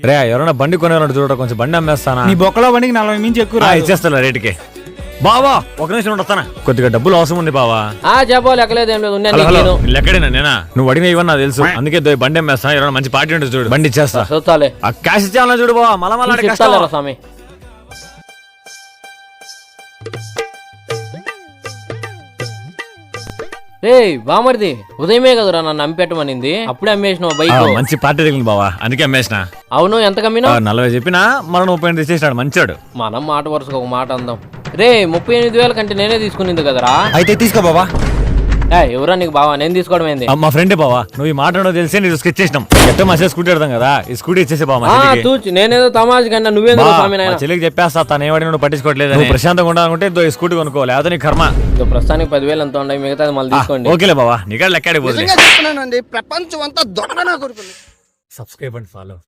రే ఎవరైనా బండి కొనేవాళ్ళు చూడ కొంచెం బండి అమ్మేస్తానా? నీ బొక్కలో బండికి 40 మించి ఎక్కువ ఇచ్చేస్తా రేటుకి. బావా ఒక నిమిషం ఉండొస్తానా, కొద్దిగా డబ్బులు అవసరం ఉంది బావా. చెప్పాలి లెక్కలేదు ఏం లేదు. లెక్కడేనా నేనా? నువ్వు అడిగిన ఇవన్నీ నాకు తెలుసు, అందుకే బండి అమ్మేస్తా. ఎవరైనా మంచి పార్టీ ఉంటుంది చూడు, బండి ఇచ్చేస్తా. ఆ క్యాష్ ఇచ్చేవాళ్ళ చూడు బావా, మళ్ళా స్వామి. రే బామర్ది, ఉదయమే కదరా నన్ను అమ్మిపెట్టమనింది, అప్పుడే అమ్మేసిన బైక్. మంచి పార్టీ తగిలింది బావా, అందుకే అమ్మేసిన. అవును, ఎంత కమ్మినా? 40 చెప్పినా మనం 38 తీసేసాడు, మంచాడు. మనం మాట వరుసకు ఒక మాట అందాం. రే 38,000 కంటే నేనే తీసుకునింది కదరా. అయితే తీసుకో బావా. ఎవరా నీకు బావా? నేను తీసుకోవడం ఏంది? మా ఫ్రెండే బావా, నువ్వు ఈ మాట తెలిసి నీకు స్కెచ్ చేసినాం. ఎట్టో మా స్కూటీ పెడతాం కదా, ఈ స్కూటీ ఇచ్చేసే బావా. నేనేదో తమాషా కన్నా నువ్వేందో స్వామి నాయన. చెల్లికి చెప్పేస్తా, తను ఏమడి నువ్వు పట్టించుకోవట్లేదు. నువ్వు ప్రశాంతంగా ఉండాలనుకుంటే ఈ స్కూటీ కొనుక్కోవాలి, అదే నీ కర్మ. ప్రస్తుతానికి 10,000 ఎంత ఉన్నాయి, మిగతాది మళ్ళీ తీసుకోండి. ఓకేలే బావా, నీకు లెక్కడికి పోతుంది. ప్రపంచం అంతా దొంగ నా కొడుకులు. Subscribe and follow.